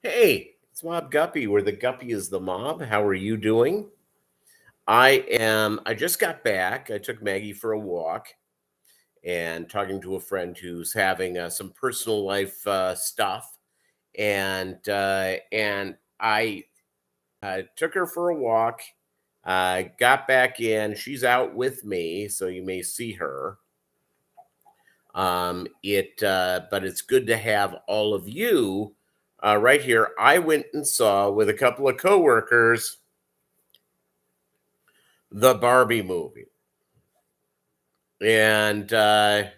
Hey, it's Mob Guppy, where the Guppy is the mob. How are you doing? I just got back. I took Maggie for a walk and talking to a friend who's having some personal life stuff. And I took her for a walk. Got back in. She's out with me, so you may see her. But it's good to have all of you right here. I went and saw with a couple of coworkers the Barbie movie, and the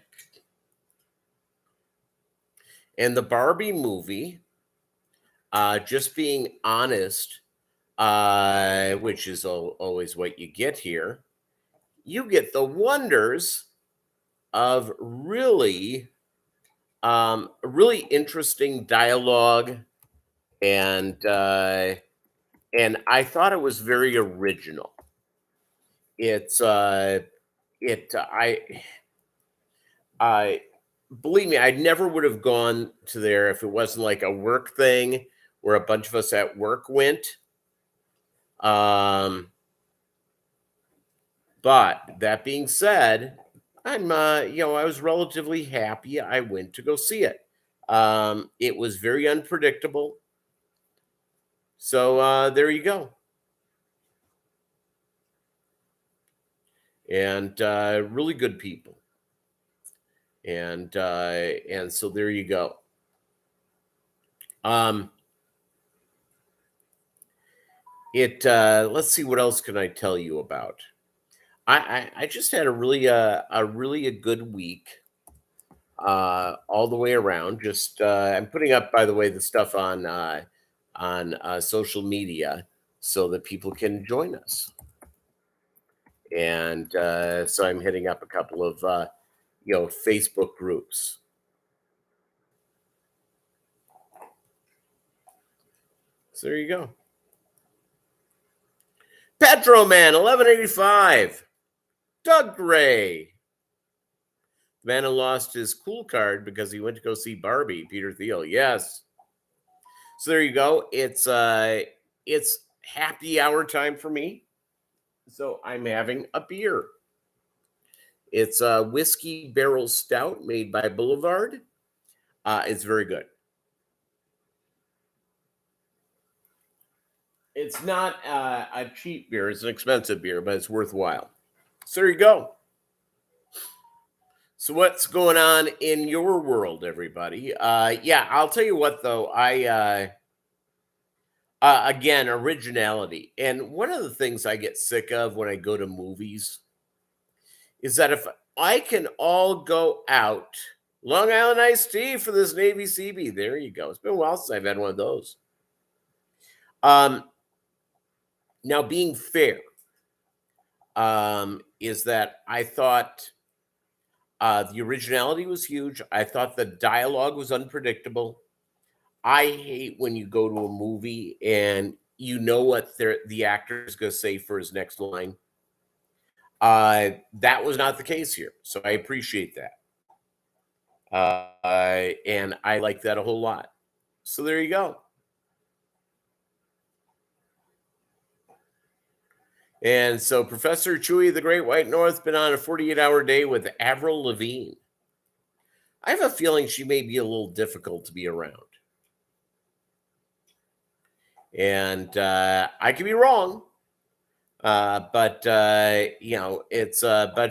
Barbie movie, just being honest, which is always what you get here. You get the wonders of really interesting dialogue, and I thought it was very original. It's it I believe me, I never would have gone to there if it wasn't like a work thing where a bunch of us at work went. Um, but that being said, I was relatively happy I went to go see it. It was very unpredictable. So there you go. And really good people. And so there you go. Um, let's see, what else can I tell you about. I just had a good week all the way around. Just I'm putting up, by the way, the stuff on social media so that people can join us. And so I'm hitting up a couple of Facebook groups. So there you go. Petroman 1185. Doug Gray. The man who lost his cool card because he went to go see Barbie, Peter Thiel. Yes. So there you go. It's happy hour time for me. So I'm having a beer. It's a whiskey barrel stout made by Boulevard. It's very good. It's not a cheap beer. It's an expensive beer, but it's worthwhile. So there you go. So what's going on in your world, everybody? Yeah, I'll tell you what, though. Again, originality. And one of the things I get sick of when I go to movies is that if I can all go out, Long Island iced tea for this Navy CB. There you go. It's been a while since I've had one of those. Um, Now, being fair, is that I thought the originality was huge. I thought the dialogue was unpredictable. I hate when you go to a movie and you know what the actor is going to say for his next line. That was not the case here, so I appreciate that, and I like that a whole lot. So there you go. And so Professor Chewy of the Great White North been on a 48-hour day with Avril Lavigne. I have a feeling she may be a little difficult to be around. And I could be wrong. But but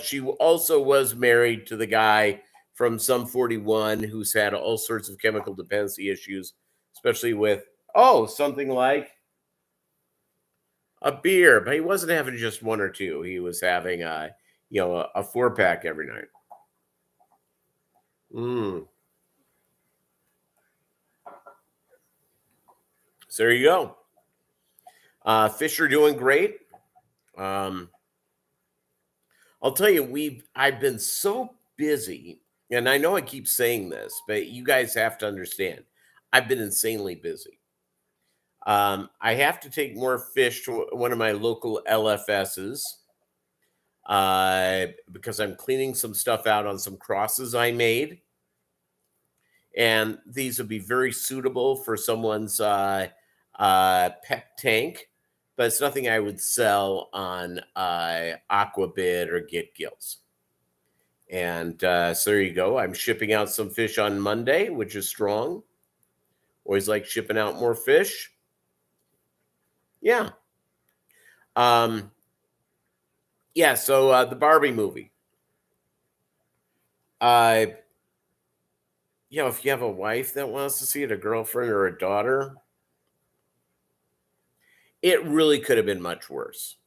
she also was married to the guy from Sum 41 who's had all sorts of chemical dependency issues, especially with something like a beer. But he wasn't having just one or two. He was having a 4-pack every night. So there you go. Fish are doing great. I'll tell you, I've been so busy, and I know I keep saying this, but you guys have to understand, I've been insanely busy. I have to take more fish to one of my local LFSs because I'm cleaning some stuff out on some crosses I made. And these would be very suitable for someone's pet tank, but it's nothing I would sell on Aquabid or Get Gills. And so there you go. I'm shipping out some fish on Monday, which is strong. Always like shipping out more fish. Yeah. Yeah, so the Barbie movie. If you have a wife that wants to see it, a girlfriend or a daughter, it really could have been much worse.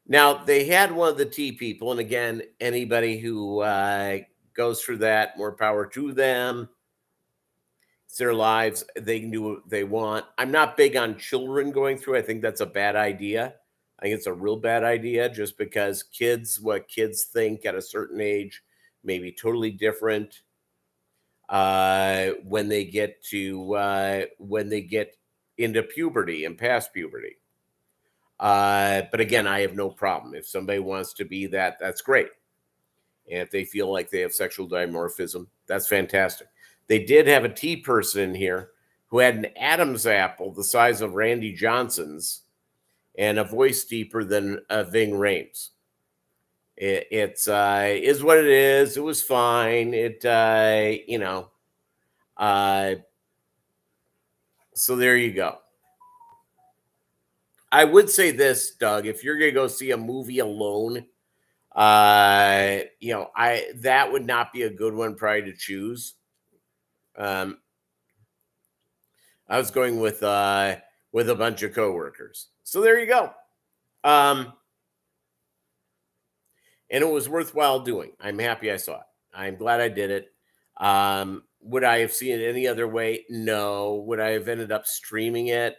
Now, they had one of the tea people, and again, anybody who goes through that, more power to them. It's their lives. They can do what they want. I'm not big on children going through. I think that's a bad idea. I think it's a real bad idea just because what kids think at a certain age may be totally different when they get into puberty and past puberty. But again, I have no problem. If somebody wants to be that, that's great. And if they feel like they have sexual dimorphism, that's fantastic. They did have a tea person in here who had an Adam's apple the size of Randy Johnson's and a voice deeper than Ving Rhames. It's is what it is. It was fine. So there you go. I would say this, Doug, if you're going to go see a movie alone, that would not be a good one probably to choose. I was going with a bunch of coworkers. So there you go. And it was worthwhile doing. I'm happy I saw it. I'm glad I did it. Would I have seen it any other way? No. Would I have ended up streaming it?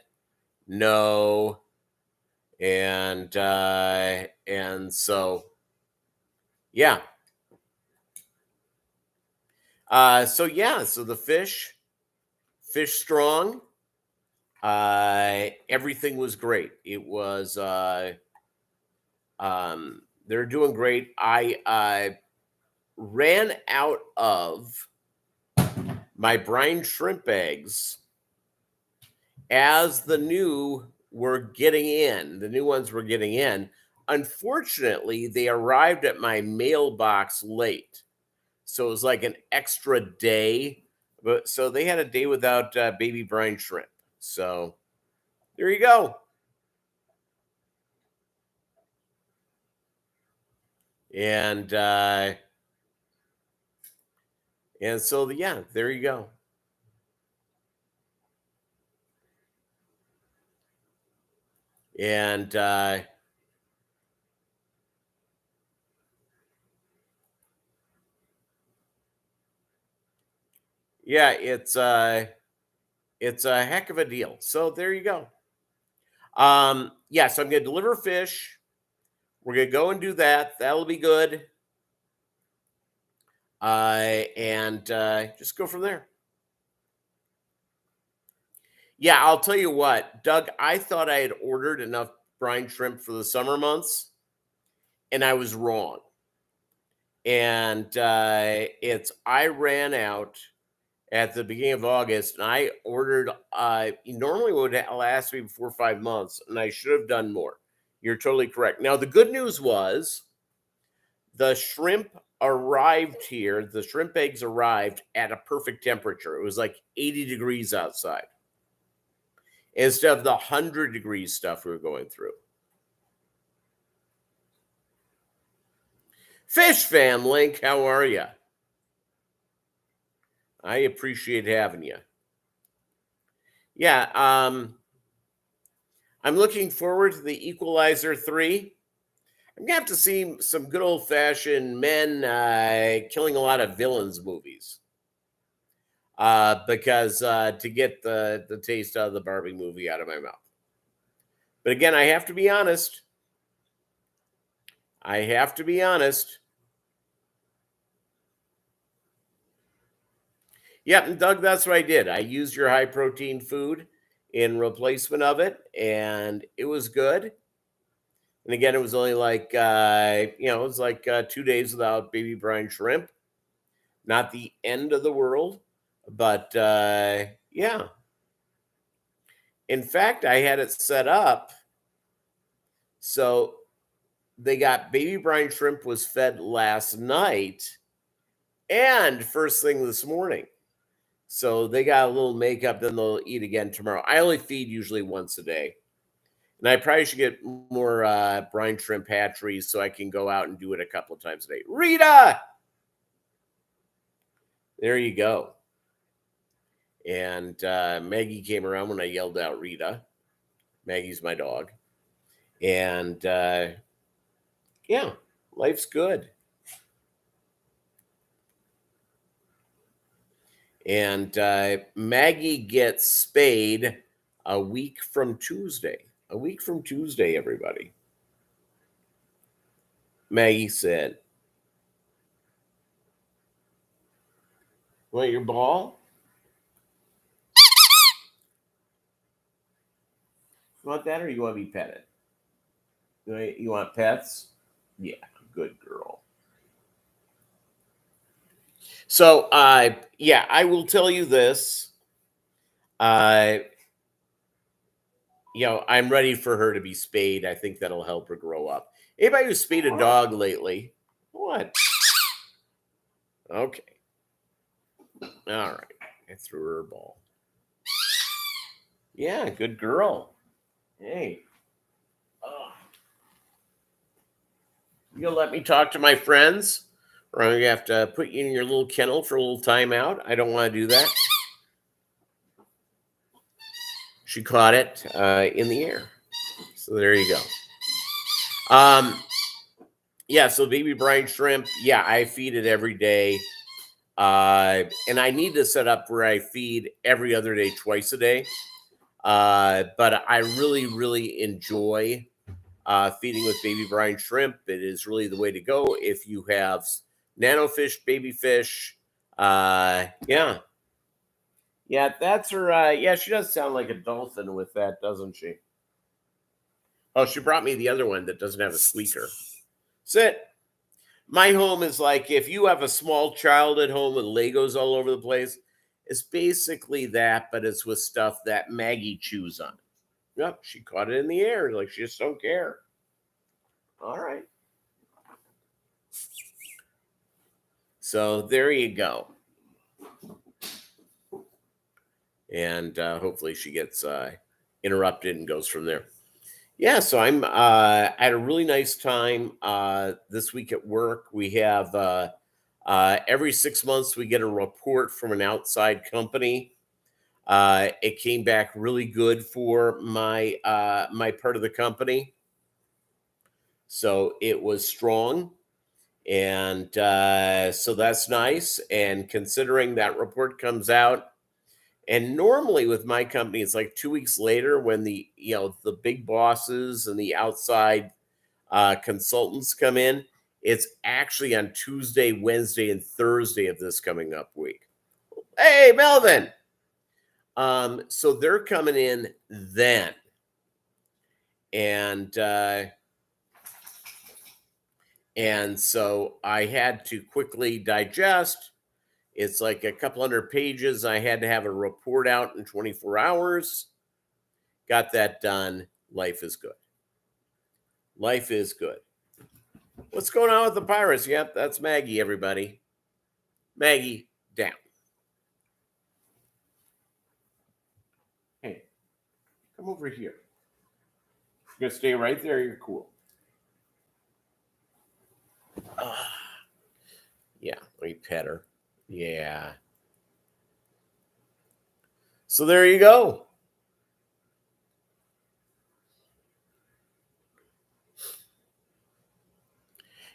No. And so, yeah. So the fish strong. Everything was great. It was, they're doing great. I ran out of my brine shrimp eggs as the new ones were getting in. Unfortunately, they arrived at my mailbox late. So it was like an extra day. So they had a day without baby brine shrimp. So there you go. And so there you go. And it's a heck of a deal. So there you go. So I'm going to deliver fish. We're going to go and do that. That'll be good. And just go from there. Yeah, I'll tell you what, Doug, I thought I had ordered enough brine shrimp for the summer months, and I was wrong. And I ran out at the beginning of August, and I ordered, normally would last me 4 or 5 months, and I should have done more. You're totally correct. Now, the good news was the shrimp arrived here. The shrimp eggs arrived at a perfect temperature. It was like 80 degrees outside instead of the 100 degrees stuff we were going through. Fish Fam Link, how are you? I appreciate having you. Yeah, I'm looking forward to the Equalizer 3. I'm going to have to see some good old-fashioned men killing a lot of villains movies. Because to get the taste out of the Barbie movie out of my mouth. But again, I have to be honest. Yeah, and Doug, that's what I did. I used your high-protein food in replacement of it, and it was good. And again, it was only like, it was like 2 days without baby brine shrimp. Not the end of the world, but yeah. In fact, I had it set up so they got baby brine shrimp was fed last night and first thing this morning. So they got a little makeup, then they'll eat again tomorrow. I only feed usually once a day. And I probably should get more brine shrimp hatcheries so I can go out and do it a couple of times a day. Rita! There you go. And Maggie came around when I yelled out Rita. Maggie's my dog. And yeah, life's good. And Maggie gets spayed a week from Tuesday. A week from Tuesday, everybody. Maggie said, "Want your ball? You want that, or you want to be petted? You want pets? Yeah, good girl." So, yeah, I will tell you this. I'm ready for her to be spayed. I think that'll help her grow up. Anybody who's spayed a dog lately? What? Okay. All right. I threw her a ball. Yeah, good girl. Hey. You gonna let me talk to my friends? Or I'm gonna have to put you in your little kennel for a little timeout. I don't want to do that. She caught it in the air. So there you go. Yeah, so baby brine shrimp. Yeah, I feed it every day. And I need to set up where I feed every other day, twice a day. But I really, really enjoy feeding with baby brine shrimp. It is really the way to go if you have nano fish, baby fish. Yeah. Yeah, that's her. Yeah, she does sound like a dolphin with that, doesn't she? Oh, she brought me the other one that doesn't have a squeaker. Sit. My home is like if you have a small child at home with Legos all over the place, it's basically that, but it's with stuff that Maggie chews on. Yep, she caught it in the air. Like she just don't care. All right. So there you go. And hopefully she gets interrupted and goes from there. Yeah, so I had a really nice time this week at work. We have every 6 months we get a report from an outside company. It came back really good for my my part of the company, so it was strong, and so that's nice. And considering that report comes out. And normally with my company, it's like 2 weeks later when the big bosses and the outside consultants come in. It's actually on Tuesday, Wednesday, and Thursday of this coming up week. Hey, Melvin. So they're coming in then. And so I had to quickly digest. It's like a couple hundred pages. I had to have a report out in 24 hours. Got that done. Life is good. Life is good. What's going on with the pirates? Yep, that's Maggie, everybody. Maggie, down. Hey, come over here. You're going to stay right there. You're cool. Yeah, let me pet her. Yeah. So there you go.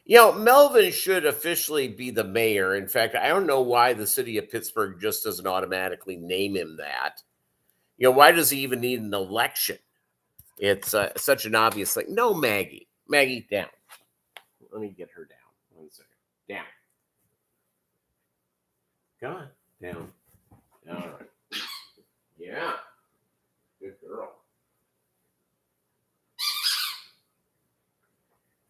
Melvin should officially be the mayor. In fact, I don't know why the city of Pittsburgh just doesn't automatically name him that. Why does he even need an election? It's such an obvious thing. No, Maggie. Maggie, down. Let me get her down. 1 second. Down. Come on. Down. All right. Yeah. Good girl.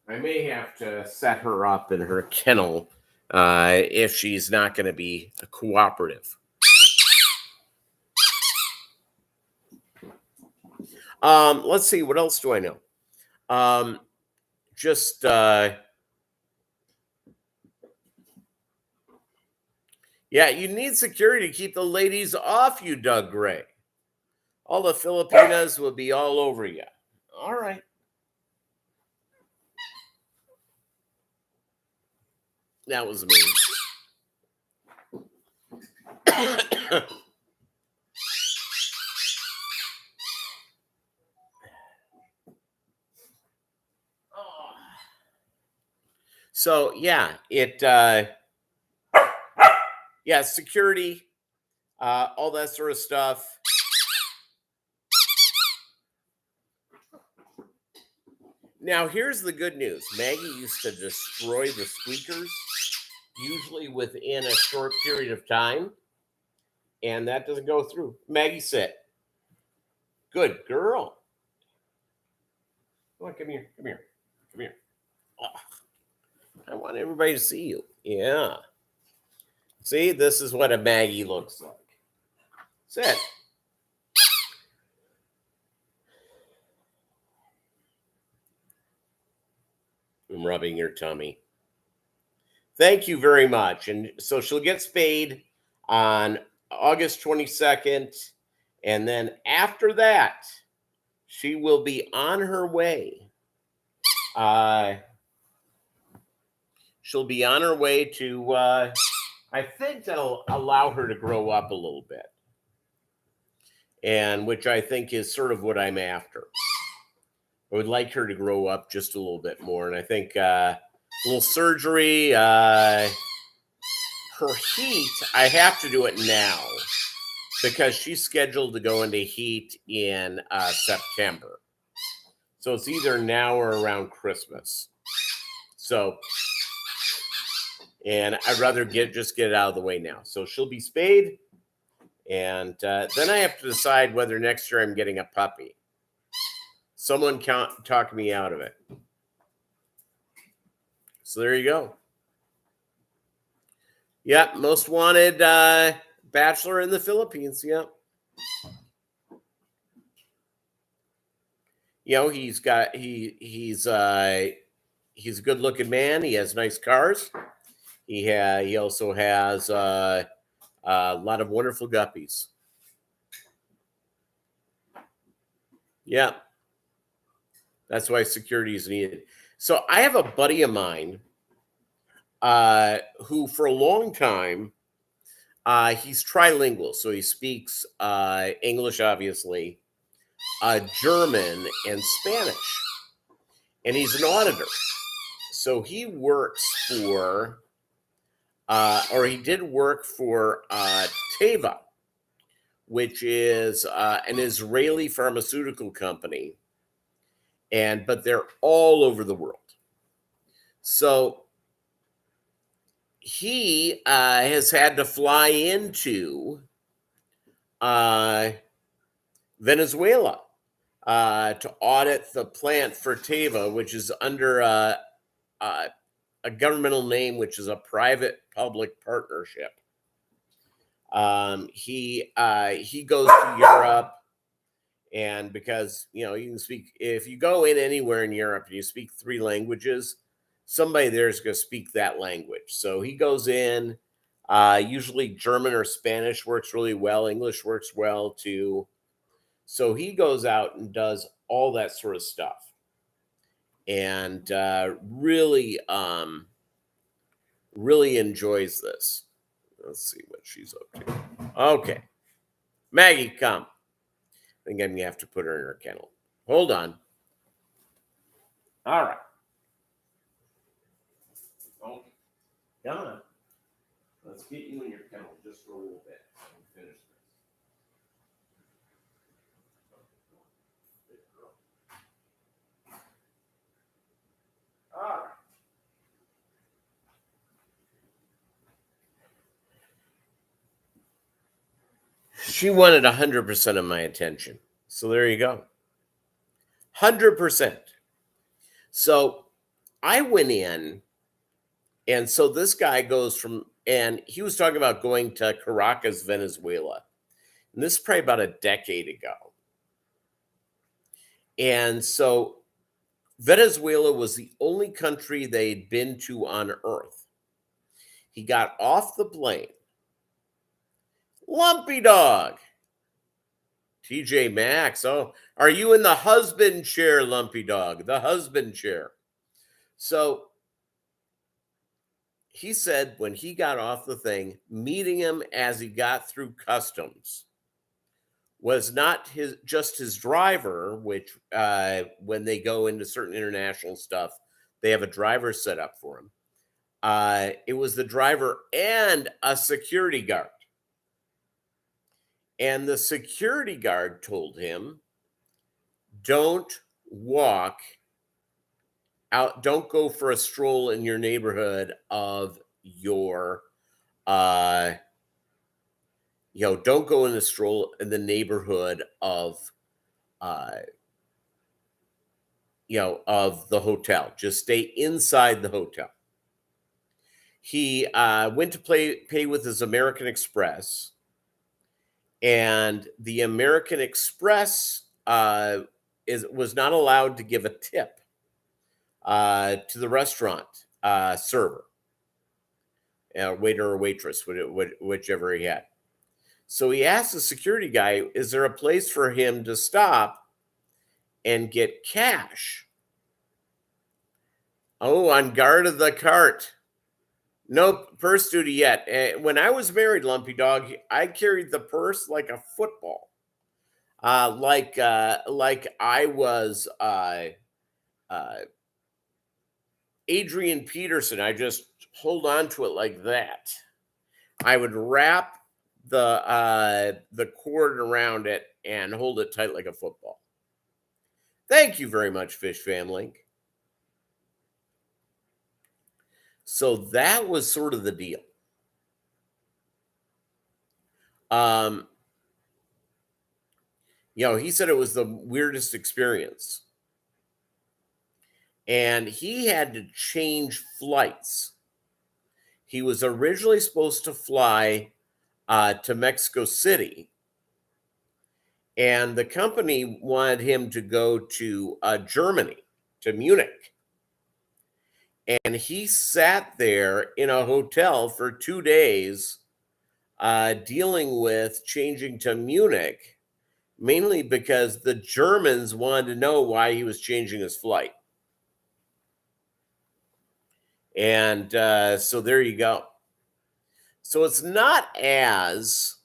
I may have to set her up in her kennel if she's not going to be cooperative. Let's see. What else do I know? Yeah, you need security to keep the ladies off you, Doug Gray. All the Filipinas will be all over you. All right. That was me. So yeah, security, all that sort of stuff. Now here's the good news. Maggie used to destroy the squeakers, usually within a short period of time, and that doesn't go through. Maggie, sit. Good girl. Come on, come here, come here, come here. Oh, I want everybody to see you. Yeah. See, this is what a Maggie looks like. Sit. I'm rubbing your tummy. Thank you very much. And so she'll get spayed on August 22nd. And then after that, she will be on her way. She'll be on her way to, I think that'll allow her to grow up a little bit. And which I think is sort of what I'm after. I would like her to grow up just a little bit more. And I think a little surgery, her heat, I have to do it now because she's scheduled to go into heat in September. So it's either now or around Christmas. So, and I'd rather just get it out of the way now. So she'll be spayed. And then I have to decide whether next year I'm getting a puppy. Someone talk me out of it. So there you go. Yeah, most wanted bachelor in the Philippines. Yeah. You know, he's a good looking man. He has nice cars. He also has a lot of wonderful guppies. Yeah. That's why security is needed. So I have a buddy of mine who for a long time, he's trilingual. So he speaks English, obviously, German, and Spanish. And he's an auditor. So he works for, or he did work for Teva, which is an Israeli pharmaceutical company. But they're all over the world. So he has had to fly into Venezuela to audit the plant for Teva, which is under a governmental name, which is a private-public partnership. He goes to Europe. And because, you know, you can speak, if you go in anywhere in Europe and you speak 3 languages, somebody there is going to speak that language. So he goes in, usually German or Spanish works really well. English works well too. So he goes out and does all that sort of stuff. And really enjoys this. Let's see what she's up to. Okay. Maggie, come. I think I'm going to have to put her in her kennel. Hold on. All right. Okay. Come on. Let's get you in your kennel just for a little bit. Finish this. All right. She wanted 100% of my attention. So there you go. 100%. So I went in And so this guy goes from, and he was talking about going to Caracas, Venezuela. And this is probably about a decade ago. And so Venezuela was the only country they'd been to on Earth. He got off the plane. Lumpy Dog. TJ Maxx. Oh, are you in the husband chair, Lumpy Dog? The husband chair. So he said when he got off the thing, meeting him as he got through customs was not just his driver, which when they go into certain international stuff, they have a driver set up for him. It was the driver and a security guard. And the security guard told him, don't walk out, don't go for a stroll in your neighborhood of your, don't go in a stroll in the neighborhood of, of the hotel. Just stay inside the hotel. He went to pay with his American Express, and the American Express was not allowed to give a tip to the restaurant server, waiter or waitress, whichever he had. So he asked the security guy, is there a place for him to stop and get cash? Oh, on guard of the cart. No purse duty yet. When I was married, Lumpy Dog, I carried the purse like a football. Like I was Adrian Peterson. I just hold on to it like that. I would wrap the cord around it and hold it tight like a football. Thank you very much, Fish Family. So that was sort of the deal. He said it was the weirdest experience. And he had to change flights. He was originally supposed to fly to Mexico City. And the company wanted him to go to Germany, to Munich. And he sat there in a hotel for 2 days dealing with changing to Munich, mainly because the Germans wanted to know why he was changing his flight. And so there you go. So it's not as,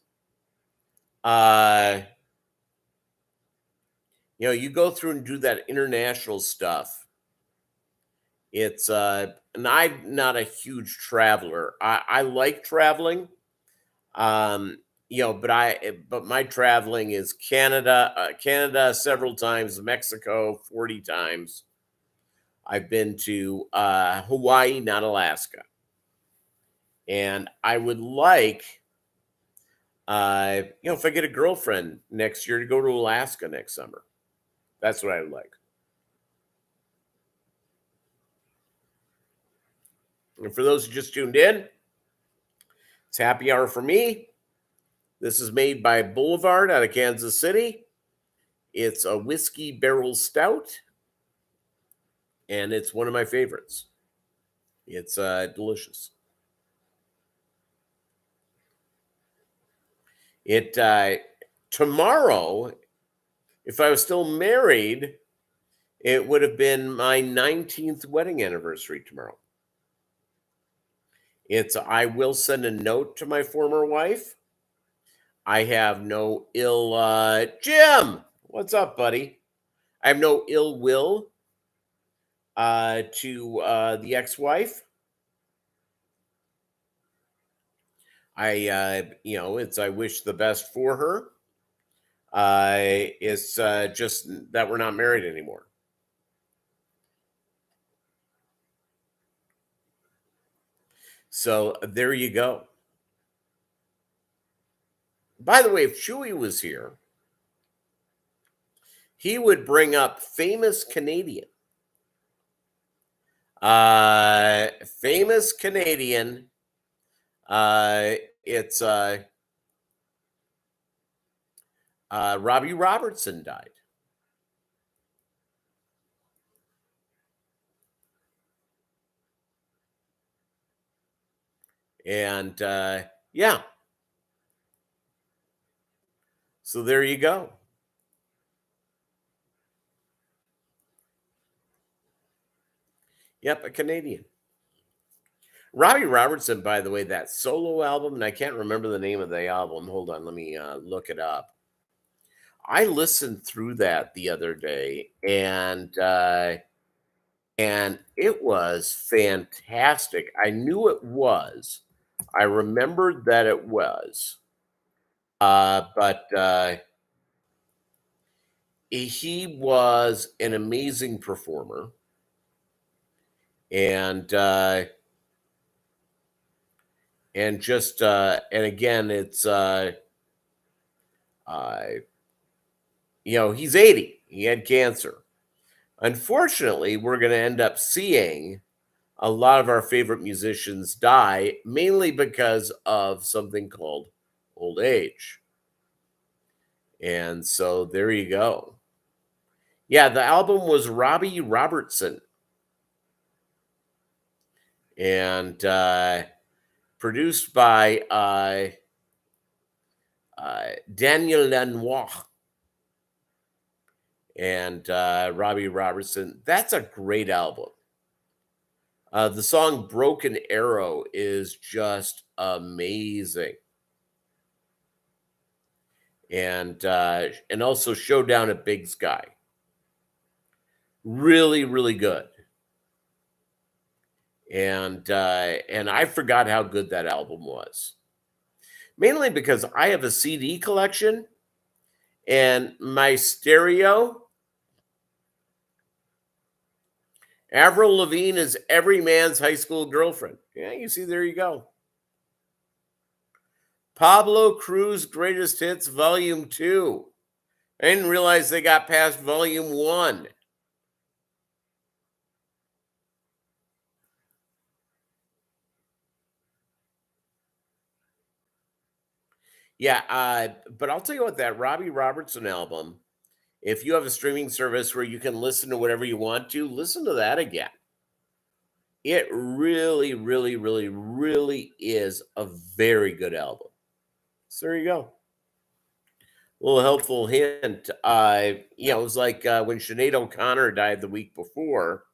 you go through and do that international stuff. It's, and I'm not a huge traveler. I like traveling, but my traveling is Canada several times, Mexico 40 times. I've been to Hawaii, not Alaska. And I would like, if I get a girlfriend next year, to go to Alaska next summer. That's what I would like. And for those who just tuned in, it's happy hour for me. This is made by Boulevard out of Kansas City. It's a whiskey barrel stout, and it's one of my favorites. It's delicious. Tomorrow, if I was still married, it would have been my 19th wedding anniversary tomorrow. I will send a note to my former wife. I have no ill, Jim, what's up, buddy? I have no ill will to the ex-wife. I wish the best for her. It's just that we're not married anymore. So there you go. By the way, if Chewy was here, he would bring up famous Canadian. Famous Canadian. It's Robbie Robertson died. And yeah, so there you go. Yep, a Canadian. Robbie Robertson, by the way, that solo album, and I can't remember the name of the album. Hold on, let me look it up. I listened through that the other day, and it was fantastic. I knew it was. I remembered that it was. But he was an amazing performer, and just and again, it's uh, he's 80. He had cancer. Unfortunately, we're going to end up seeing a lot of our favorite musicians die, mainly because of something called old age. And so there you go. Yeah, the album was Robbie Robertson, and produced by Daniel Lanois and Robbie Robertson. That's a great album. The song "Broken Arrow" is just amazing, and also "Showdown at Big Sky." Really, really good. And I forgot how good that album was. Mainly because I have a CD collection, and my stereo, Avril Lavigne is every man's high school girlfriend. Yeah, you see, there you go. Pablo Cruz Greatest Hits Volume 2. I didn't realize they got past Volume 1. Yeah, but I'll tell you what, that Robbie Robertson album, if you have a streaming service where you can listen to whatever you want to, listen to that again. It really, really, really, really is a very good album. So there you go. A little helpful hint. It was like when Sinead O'Connor died the week before.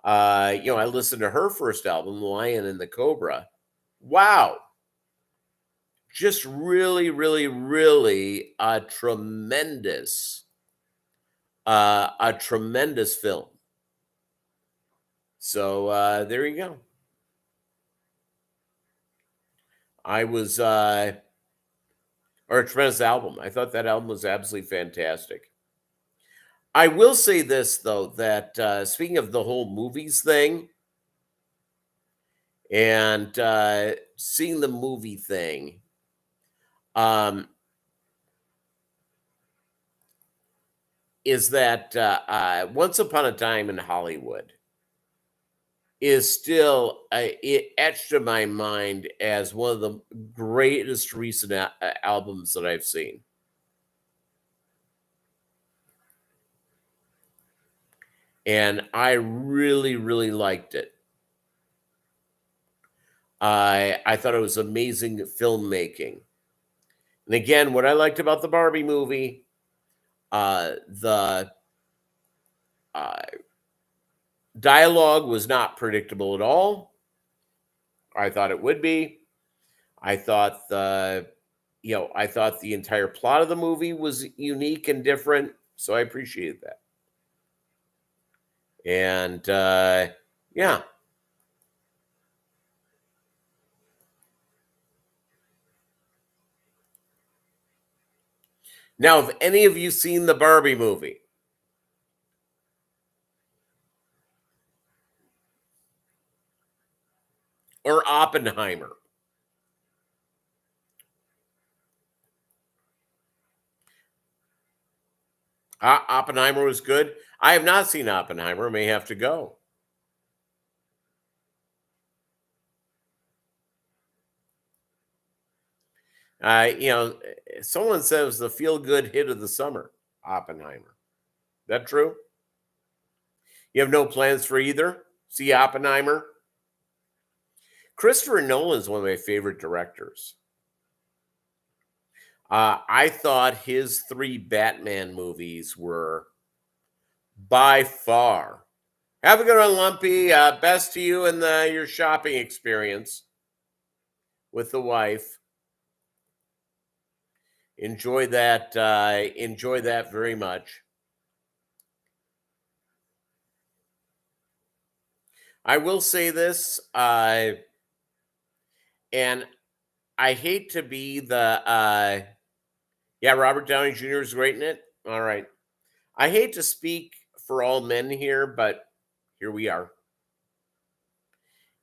I listened to her first album, Lion and the Cobra. Wow. Just really, really, really a tremendous film. So there you go. I was or a tremendous album. I thought that album was absolutely fantastic. I will say this though, that speaking of the whole movies thing and seeing the movie thing, um, is that Once Upon a Time in Hollywood is still it etched in my mind as one of the greatest recent albums that I've seen. And I really, really liked it. I thought it was amazing filmmaking. And again, what I liked about the Barbie movie, the uh, dialogue was not predictable at all. I thought it would be. I thought I thought the entire plot of the movie was unique and different, so I appreciated that. And yeah. Now, have any of you seen the Barbie movie? Or Oppenheimer? Oppenheimer was good. I have not seen Oppenheimer. May have to go. Someone says the feel-good hit of the summer, Oppenheimer. That true? You have no plans for either? See Oppenheimer? Christopher Nolan's one of my favorite directors. I thought his 3 Batman movies were by far. Have a good one, Lumpy. Best to you in your shopping experience with the wife. Enjoy that. Enjoy that very much. I will say this, and I hate to be yeah, Robert Downey Jr. is great in it. All right. I hate to speak for all men here, but here we are.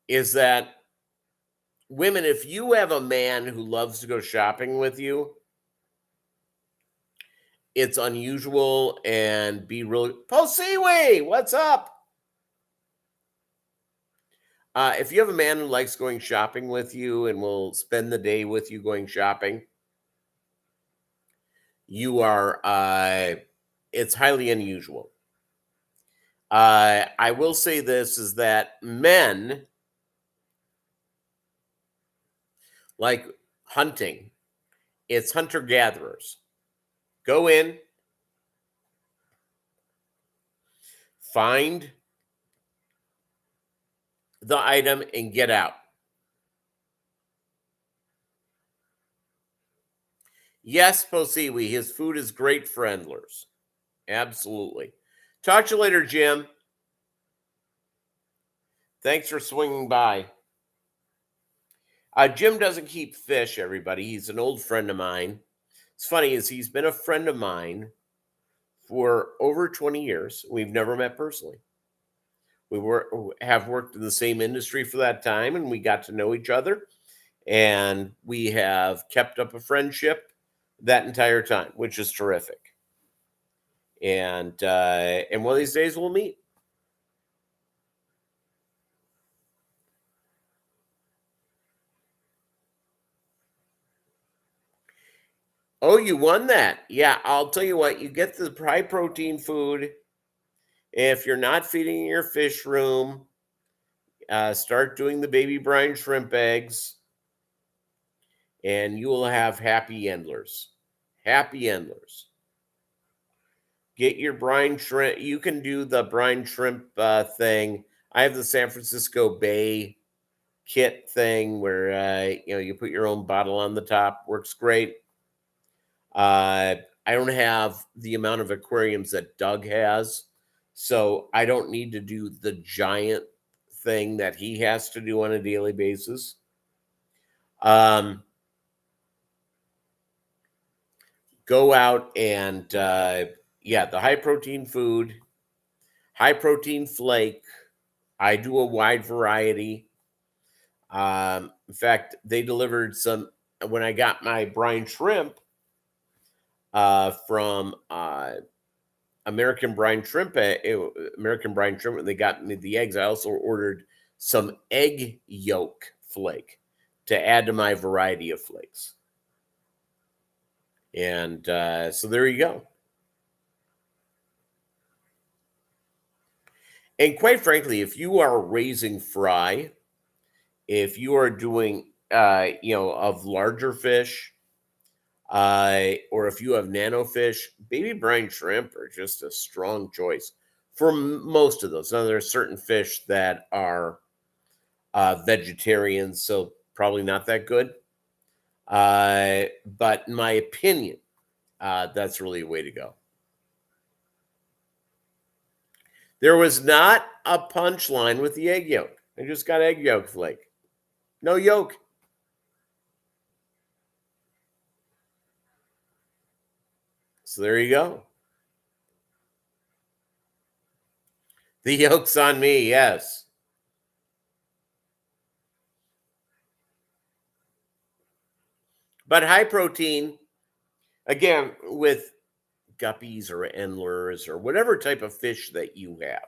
Is that women, if you have a man who loves to go shopping with you, it's unusual and be really Posiwe, what's up? If you have a man who likes going shopping with you and will spend the day with you going shopping, you are it's highly unusual. I will say this is that men like hunting. It's hunter gatherers. Go in, find the item, and get out. Yes, Posiwi, his food is great for endlers. Absolutely. Talk to you later, Jim. Thanks for swinging by. Jim doesn't keep fish, everybody. He's an old friend of mine. It's funny is he's been a friend of mine for over 20 years. We've never met personally. We have worked in the same industry for that time, and we got to know each other, and we have kept up a friendship that entire time, which is terrific. And one of these days we'll meet. Oh, you won that. Yeah, I'll tell you what, you get the high protein food. If you're not feeding in your fish room, start doing the baby brine shrimp eggs, and you will have happy endlers. Happy endlers. Get your brine shrimp. You can do the brine shrimp thing. I have the San Francisco Bay kit thing where you put your own bottle on the top. Works great. I don't have the amount of aquariums that Doug has, so I don't need to do the giant thing that he has to do on a daily basis. Go out and the high protein food, high protein flake. I do a wide variety. In fact, they delivered some when I got my brine shrimp from American brine shrimp. American brine shrimp. When they got me the eggs, I also ordered some egg yolk flake to add to my variety of flakes. And so there you go. And quite frankly, if you are raising fry, if you are doing, of larger fish, or if you have nano fish, baby brine shrimp are just a strong choice for most of those. Now, there are certain fish that are vegetarians, so probably not that good. But in my opinion, that's really a way to go. There was not a punchline with the egg yolk. I just got egg yolk flake. No yolk. So there you go. The yolk's on me, yes. But high protein, again, with guppies or endlers or whatever type of fish that you have.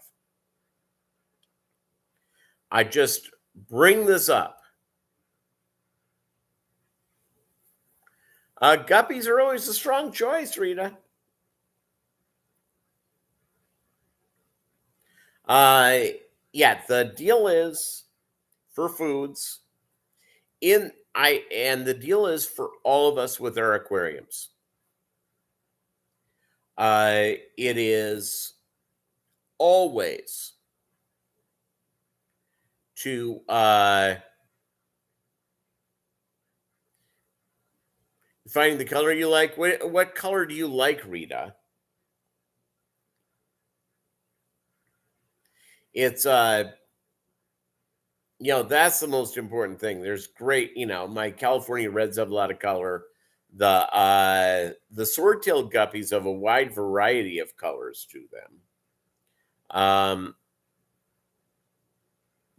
I just bring this up Guppies are always a strong choice, Rita. Uh, yeah, the deal is for foods and the deal is for all of us with our aquariums. It is always to finding the color you like. What color do you like, Rita? It's that's the most important thing. There's great, my California Reds have a lot of color. The sword-tailed guppies have a wide variety of colors to them.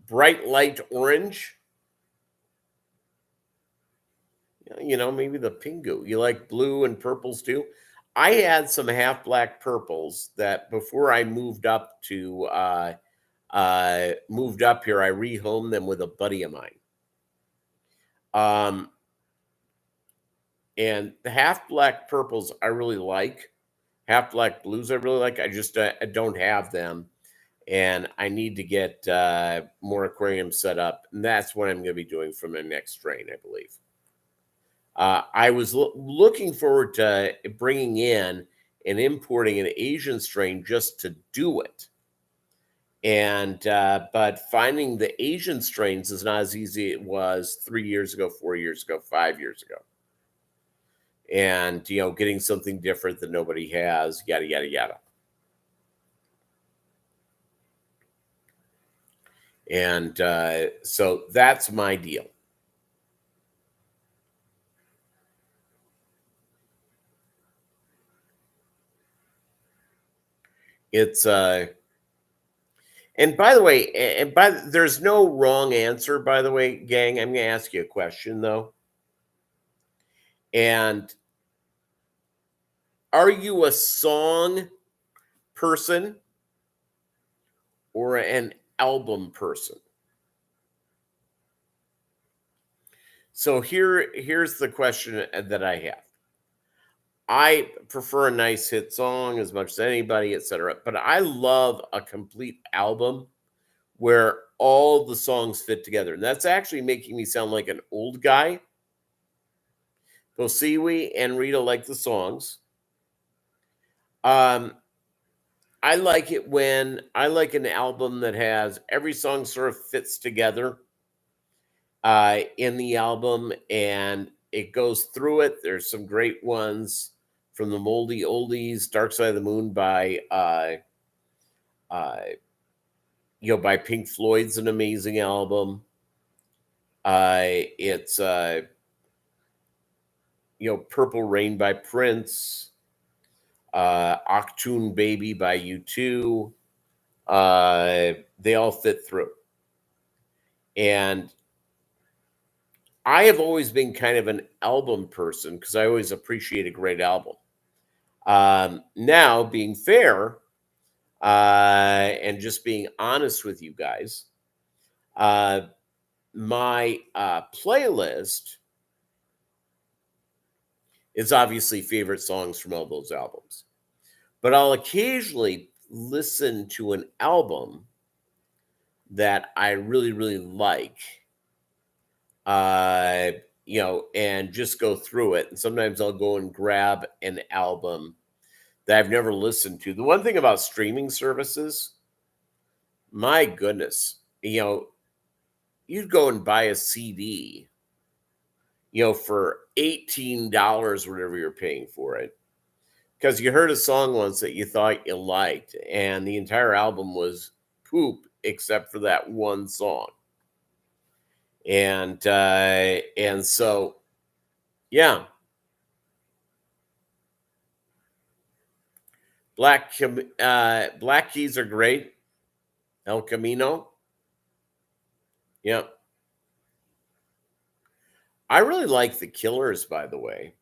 Bright light orange. Maybe the pingu. You like blue and purples too? I had some half black purples that before I moved up here, I rehomed them with a buddy of mine. And the half black purples I really like. Half black blues I really like. I just I don't have them, and I need to get more aquariums set up, and that's what I'm going to be doing for my next strain, I believe. I was looking forward to bringing in and importing an Asian strain just to do it. And but finding the Asian strains is not as easy as it was 3 years ago, 4 years ago, 5 years ago. And getting something different that nobody has, yada yada yada. And so that's my deal. It's and by the way, there's no wrong answer, by the way, gang. I'm going to ask you a question though. And are you a song person or an album person? So here's the question that I have. I prefer a nice hit song as much as anybody, etc. But I love a complete album where all the songs fit together. And that's actually making me sound like an old guy. Bosiwi and Rita like the songs. I like it when I like an album that has every song sort of fits together in the album and it goes through it. There's some great ones from the Moldy Oldies, Dark Side of the Moon by by Pink Floyd's an amazing album. It's Purple Rain by Prince, Octoon Baby by U2. They all fit through. And I have always been kind of an album person because I always appreciate a great album. Now, being fair and just being honest with you guys, my playlist is obviously favorite songs from all those albums. But I'll occasionally listen to an album that I really, really like, and just go through it. And sometimes I'll go and grab an album that I've never listened to. The one thing about streaming services, my goodness, you'd go and buy a CD, for $18, whatever you're paying for it, because you heard a song once that you thought you liked, and the entire album was poop except for that one song. And so, yeah. Black Keys are great. El Camino. Yeah. I really like the Killers, by the way.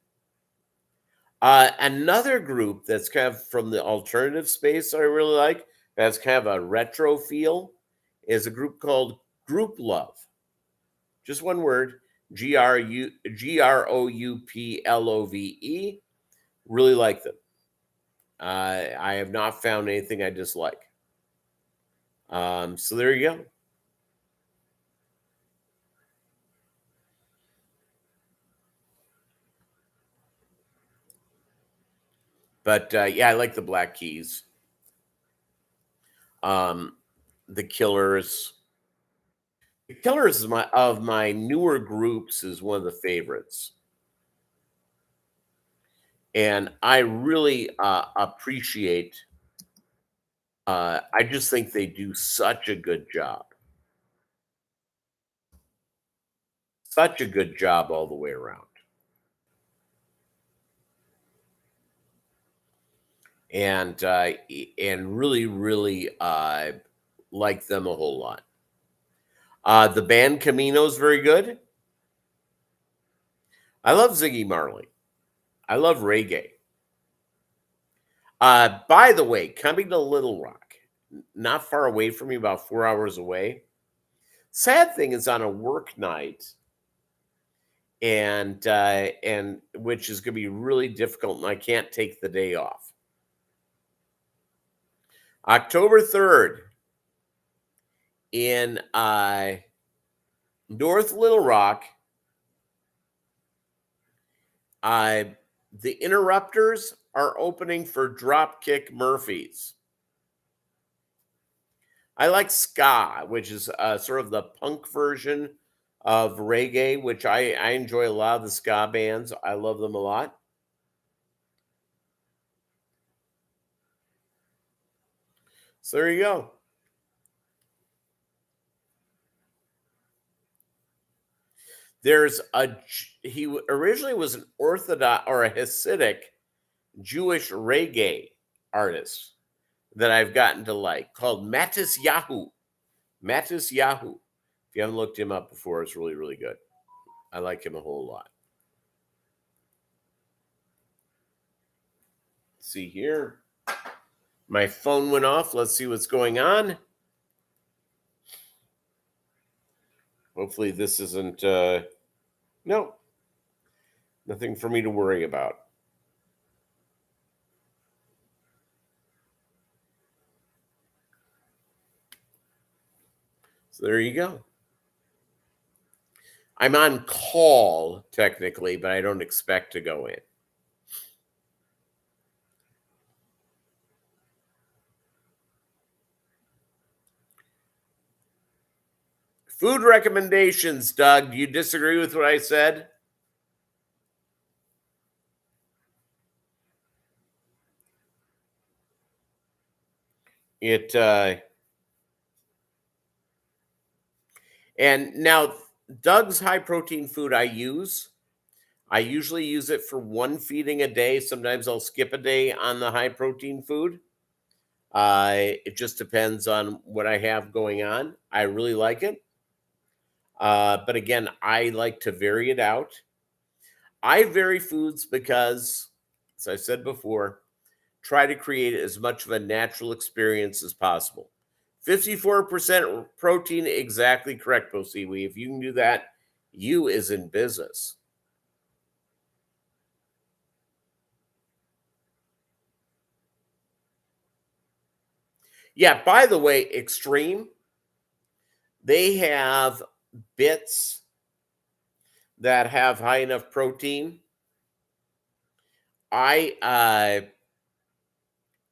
Another group that's kind of from the alternative space I really like, that's kind of a retro feel, is a group called Group Love. Just one word, Grouplove. Really like them. I have not found anything I dislike. So there you go. But yeah, I like the Black Keys. The Killers. The Killers is my newer groups is one of the favorites, and I really appreciate. I just think they do such a good job, such a good job all the way around, and and really, really like them a whole lot. The band Camino is very good. I love Ziggy Marley. I love reggae. By the way, coming to Little Rock, not far away from me, about 4 hours away. Sad thing is on a work night, and which is going to be really difficult, and I can't take the day off. October 3rd in North Little Rock, the Interrupters are opening for Dropkick Murphys. I like ska, which is sort of the punk version of reggae, which I enjoy a lot of the ska bands. I love them a lot. So there you go. He originally was an Orthodox or a Hasidic Jewish reggae artist that I've gotten to like called Mattis Yahoo. Mattis Yahoo. If you haven't looked him up before, it's really, really good. I like him a whole lot. Let's see here. My phone went off. Let's see what's going on. Hopefully this isn't no. Nothing for me to worry about. So there you go. I'm on call technically, but I don't expect to go in. Food recommendations, Doug. Do you disagree with what I said? It and now Doug's high protein food I use. I usually use it for one feeding a day. Sometimes I'll skip a day on the high protein food. It just depends on what I have going on. I really like it. But again, I like to vary it out. I vary foods because, as I said before, try to create as much of a natural experience as possible. 54% protein, exactly correct, Bosiwi. If you can do that, you is in business. Yeah, by the way, Extreme, they have bits that have high enough protein. My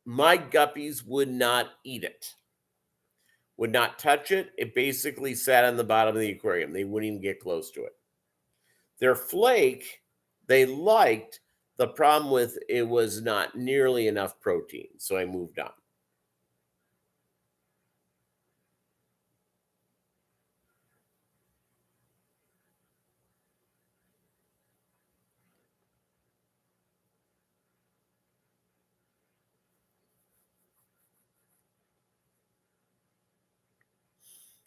guppies would not eat it, would not touch it. It basically sat on the bottom of the aquarium. They wouldn't even get close to it. Their flake, they liked. The problem with it was not nearly enough protein, so I moved on.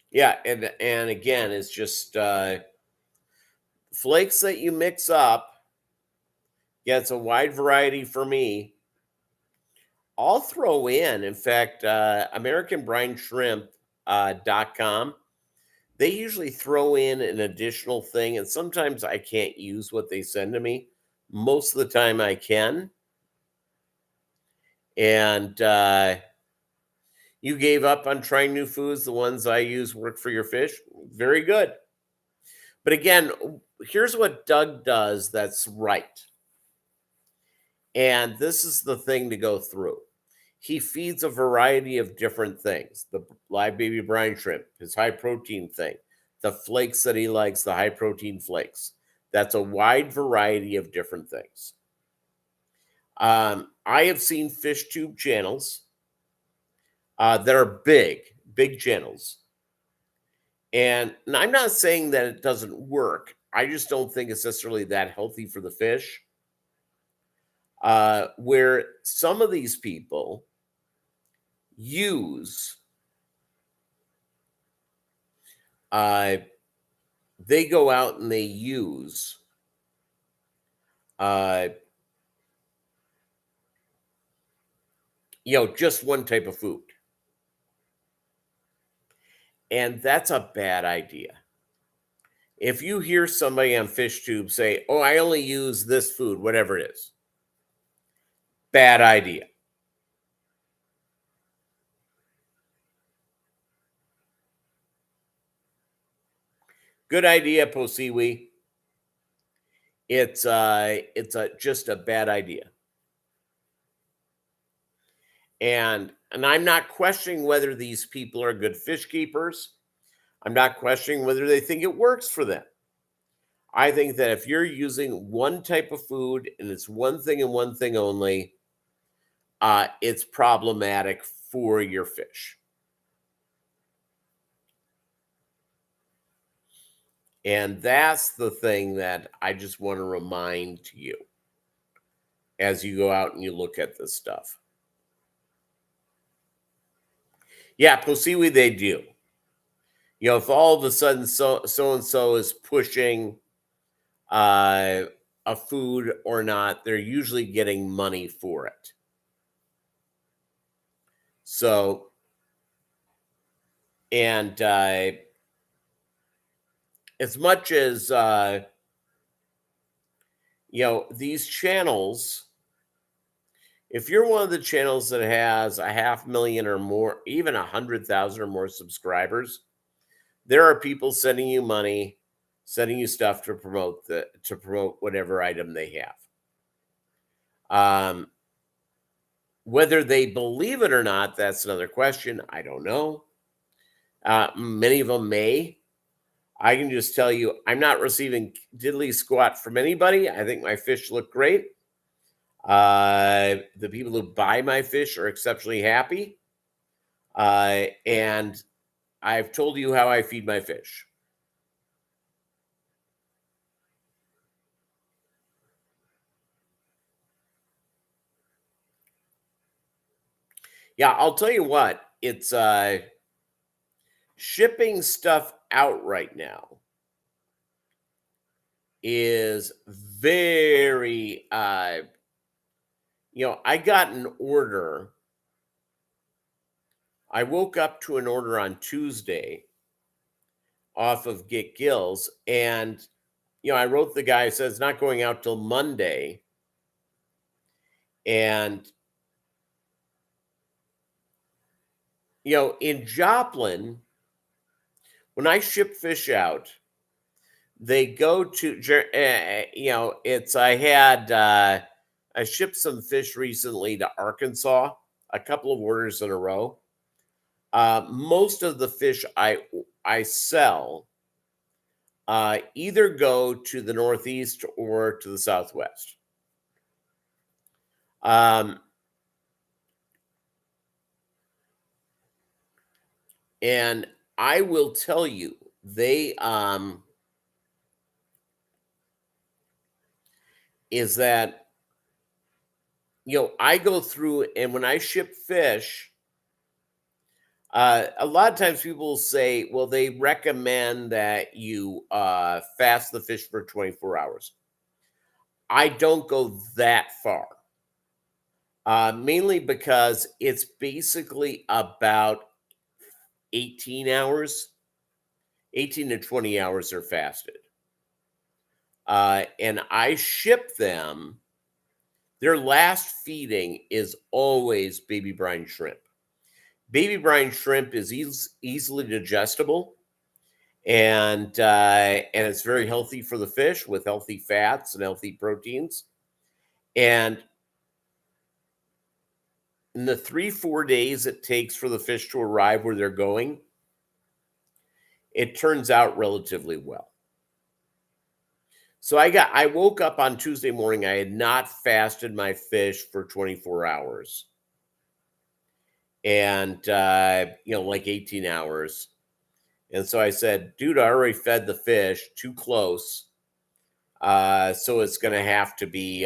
Yeah, and again, it's just flakes that you mix up. Yeah, it's a wide variety for me. I'll throw in fact, American Brine Shrimp .com. they usually throw in an additional thing, and sometimes I can't use what they send to me. Most of the time I can. And you gave up on trying new foods. The ones I use work for your fish. Very good. But again, here's what Doug does that's right. And this is the thing to go through. He feeds a variety of different things. The live baby brine shrimp, his high protein thing, the flakes that he likes, the high protein flakes. That's a wide variety of different things. I have seen Fishtube channels that are big channels. And I'm not saying that it doesn't work. I just don't think it's necessarily that healthy for the fish. Where some of these people use, they go out and they use just one type of food. And that's a bad idea. If you hear somebody on Fishtube say, oh, I only use this food, whatever it is, bad idea. Good idea, Posiwi. It's just a bad idea. And I'm not questioning whether these people are good fish keepers. I'm not questioning whether they think it works for them. I think that if you're using one type of food and it's one thing and one thing only, it's problematic for your fish. And that's the thing that I just want to remind to you as you go out and you look at this stuff. Yeah, Posiwi, they do. If all of a sudden so-and-so is pushing a food or not, they're usually getting money for it. So, and as much as, these channels, if you're one of the channels that has 500,000 or more, even 100,000 or more subscribers, there are people sending you money, sending you stuff to promote whatever item they have. Whether they believe it or not, that's another question. I don't know. Many of them may. I can just tell you, I'm not receiving diddly squat from anybody. I think my fish look great. The people who buy my fish are exceptionally happy. And I've told you how I feed my fish. Yeah, I'll tell you what, it's shipping stuff out right now is very I got an order. I woke up to an order on Tuesday off of Get Gills, and I wrote the guy, says it's not going out till Monday. And in Joplin, when I ship fish out, they go to I shipped some fish recently to Arkansas, a couple of orders in a row. Most of the fish I sell either go to the Northeast or to the Southwest. And I will tell you, they is that I go through, and when I ship fish, a lot of times people will say, well, they recommend that you fast the fish for 24 hours. I don't go that far. Mainly because it's basically about 18 hours. 18 to 20 hours they're fasted. And I ship them. Their last feeding is always baby brine shrimp. Baby brine shrimp is easily digestible, and it's very healthy for the fish with healthy fats and healthy proteins. And in the 3-4 days it takes for the fish to arrive where they're going, it turns out relatively well. So I woke up on Tuesday morning. I had not fasted my fish for 24 hours. And, like 18 hours. And so I said, dude, I already fed the fish too close. So it's going to have to be,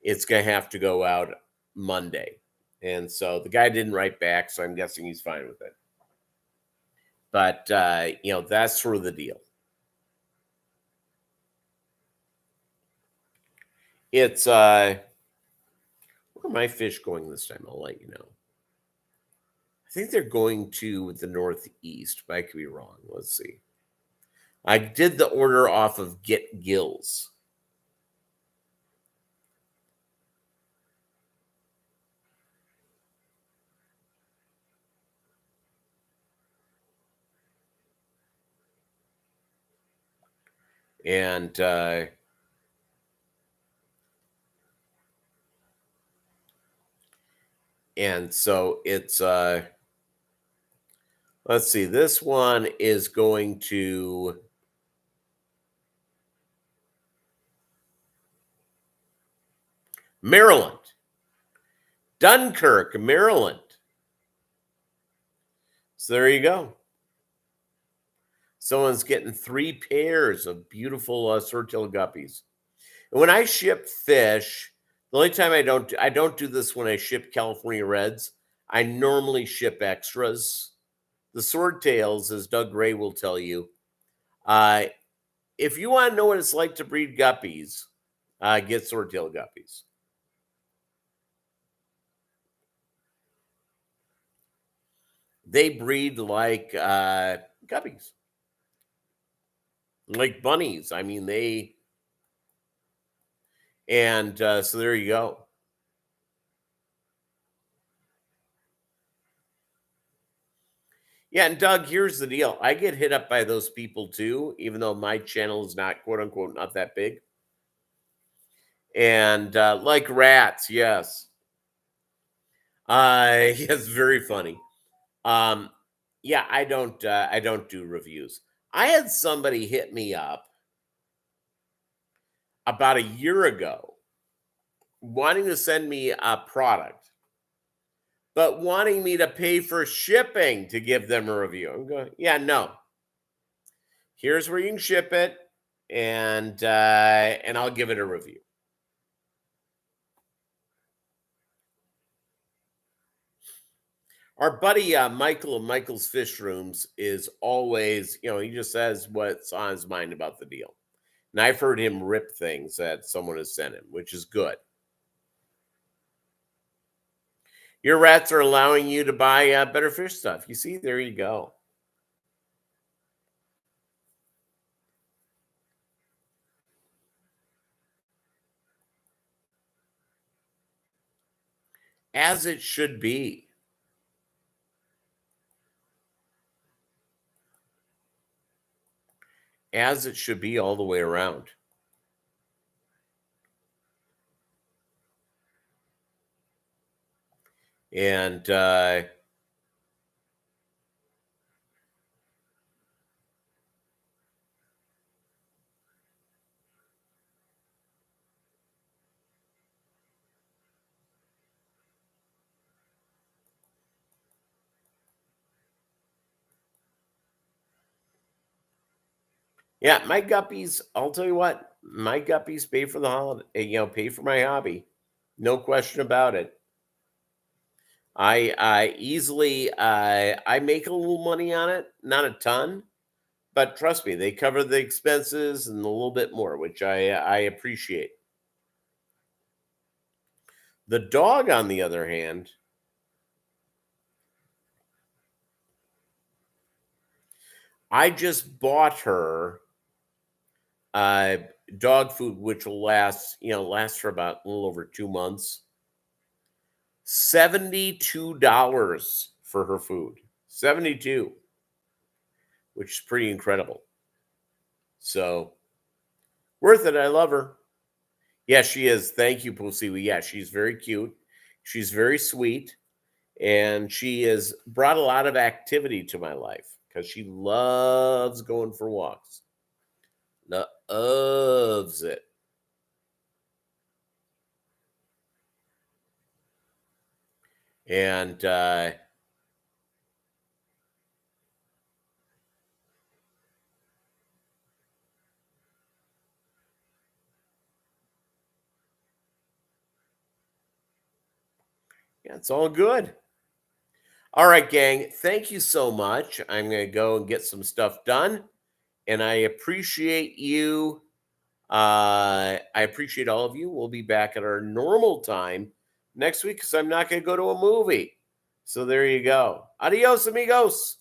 it's going to have to go out Monday. And so the guy didn't write back, so I'm guessing he's fine with it. But, that's sort of the deal. It's, where are my fish going this time? I'll let you know. I think they're going to the northeast, but I could be wrong. Let's see. I did the order off of Get Gills. And so it's let's see, this one is going to Maryland, Dunkirk, Maryland. So there you go. Someone's getting 3 pairs of beautiful swordtail guppies. And when I ship fish, the only time I don't do this when I ship California Reds. I normally ship extras. The swordtails, as Doug Gray will tell you, if you want to know what it's like to breed guppies, get swordtail guppies. They breed like guppies, like bunnies. I mean, so there you go. Yeah, and Doug, here's the deal. I get hit up by those people too, even though my channel is not, quote unquote, not that big. And like rats, yes. It's very funny. Yeah, I don't do reviews. I had somebody hit me up about a year ago wanting to send me a product, but wanting me to pay for shipping to give them a review. I'm going, yeah, no. Here's where you can ship it, and I'll give it a review. Our buddy Michael of Michael's Fish Rooms is always, he just says what's on his mind about the deal. And I've heard him rip things that someone has sent him, which is good. Your rats are allowing you to buy better fish stuff. You see, there you go. As it should be. As it should be all the way around. And yeah, my guppies, I'll tell you what, my guppies pay for the holiday, pay for my hobby. No question about it. I easily I make a little money on it, not a ton, but trust me, they cover the expenses and a little bit more, which I appreciate. The dog, on the other hand, I just bought her dog food, which will last for about a little over 2 months. $72 for her food. 72, which is pretty incredible. So worth it. I love her. Yeah, she is. Thank you, Pussy. Yeah, she's very cute. She's very sweet. And she has brought a lot of activity to my life because she loves going for walks. Loves it. And yeah, it's all good. All right, gang. Thank you so much. I'm going to go and get some stuff done. And I appreciate you. I appreciate all of you. We'll be back at our normal time next week because I'm not going to go to a movie. So there you go. Adios, amigos.